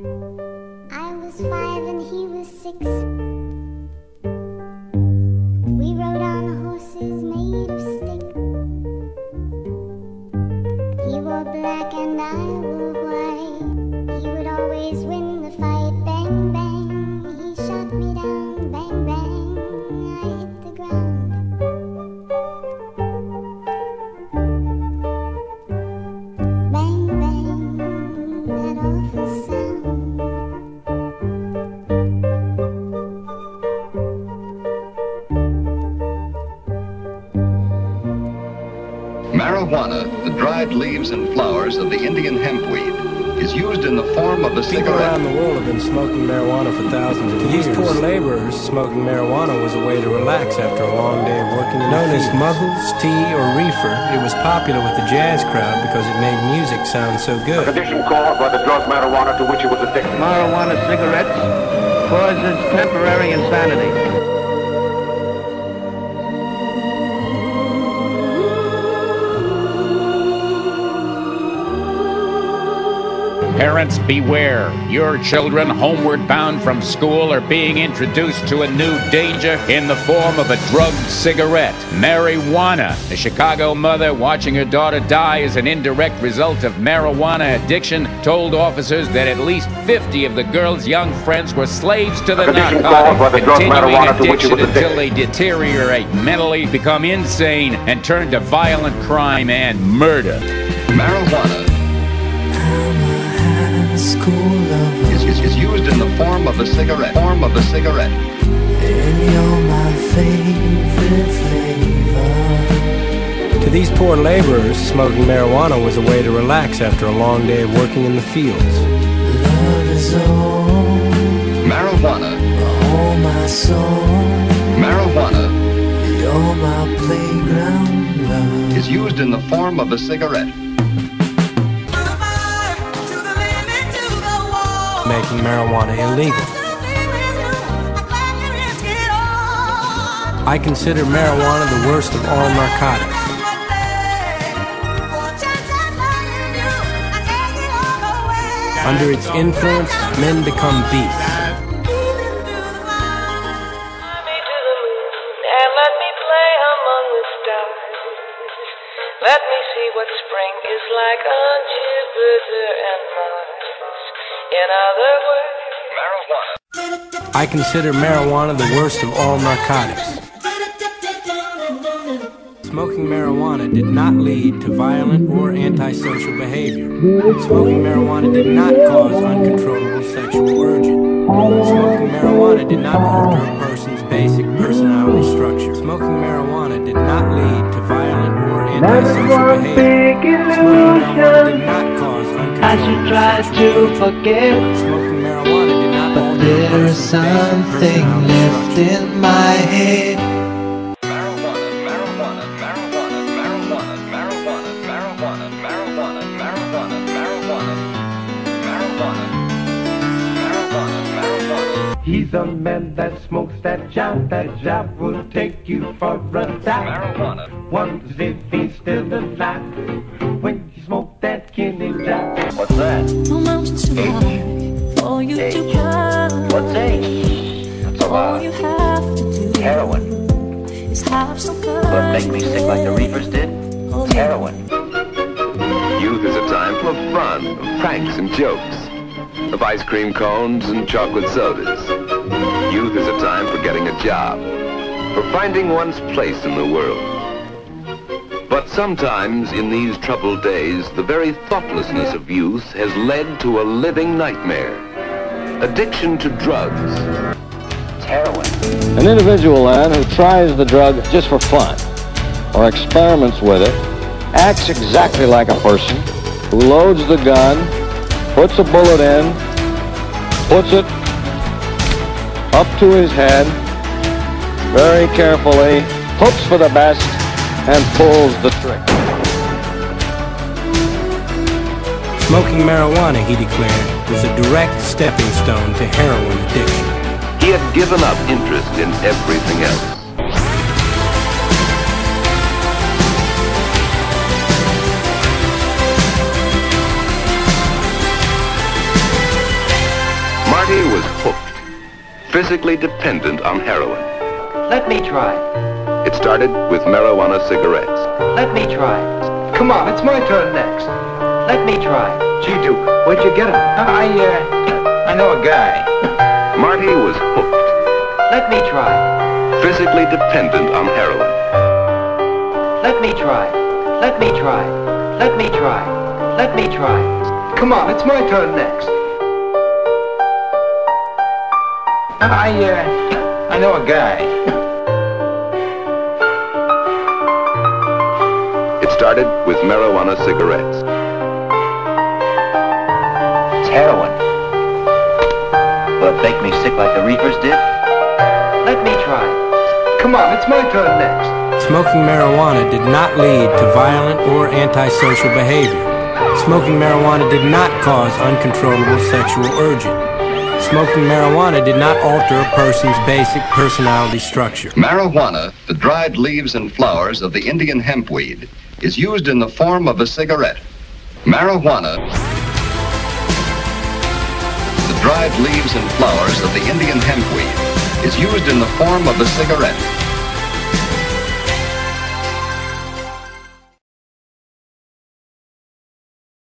I was 5 and he was 6. We rode on horses made of stick. He wore black and I wore white. He would always win the fight. Bang, bang, he shot me down. Bang, bang, I hit the ground. Bang, bang, that awful sound. Marijuana, the dried leaves and flowers of the Indian hempweed, is used in the form of a People cigarette. around the world have been smoking marijuana for thousands of years. To these poor laborers, smoking marijuana was a way to relax after a long day of working in the fields. Known as muggles, tea, or reefer, it was popular with the jazz crowd because it made music sound so good. A condition caused by the drug marijuana to which he was addicted. Marijuana cigarettes causes temporary insanity. Parents, beware. Your children homeward bound from school are being introduced to a new danger in the form of a drugged cigarette, marijuana. A Chicago mother watching her daughter die as an indirect result of marijuana addiction told officers that at least 50 of the girl's young friends were slaves to the narcotic, continuing addiction until they deteriorate mentally, become insane, and turn to violent crime and murder. Marijuana is used in the form of a cigarette. And you're my favorite flavor. To these poor laborers, smoking marijuana was a way to relax after a long day of working in the fields. Love is all. Marijuana. All my soul. Marijuana. You're my playground love. Is used in the form of a cigarette. Making marijuana illegal. I consider marijuana the worst of all narcotics. Under its influence, men become beasts. Let me see what spring is like on Jupiter and Mars. In other words, Marijuana. I consider marijuana the worst of all narcotics. Smoking marijuana did not lead to violent or antisocial behavior. Smoking marijuana did not cause uncontrollable sexual urging. Smoking marijuana did not alter a person's basic personality structure. Smoking marijuana did not lead to violent or antisocial behavior. Smoking marijuana did not cause I should try to forget, Smoking marijuana did not but there's something left in my head. He's a man that smokes that job will take you for a dive. Wonders if he's still alive when you smoke that kidney job. What's that? no mountains too high for you to climb. What's H? All you have to do Heroin. is have some Will it fun. make me sick like the reapers did? It's heroin. Youth is a time for fun, of pranks and jokes, of ice cream cones and chocolate sodas. Youth is a time for getting a job, for finding one's place in the world. But sometimes in these troubled days, the very thoughtlessness of youth has led to a living nightmare. Addiction to drugs. It's heroin. An individual then who tries the drug just for fun or experiments with it acts exactly like a person who loads the gun, puts a bullet in, puts it up to his head, very carefully, hopes for the best, and pulls the trick. Smoking marijuana, he declared, was a direct stepping stone to heroin addiction. He had given up interest in everything else. Marty was hooked, physically dependent on heroin. Let me try. It started with marijuana cigarettes. Let me try. Come on, it's my turn next. Let me try. Gee, Duke, where'd you get him? I know a guy. Marty was hooked, Let me try. physically dependent on heroin. Let me try. Let me try. Let me try. Let me try. Come on, it's my turn next. I know a guy. It started with marijuana cigarettes. It's heroin. Will it make me sick like the reefers did? Let me try. Come on, it's my turn next. Smoking marijuana did not lead to violent or antisocial behavior. Smoking marijuana did not cause uncontrollable sexual urging. Smoking marijuana did not alter a person's basic personality structure. Marijuana, the dried leaves and flowers of the Indian hempweed, is used in the form of a cigarette. Marijuana, the dried leaves and flowers of the Indian hempweed, is used in the form of a cigarette.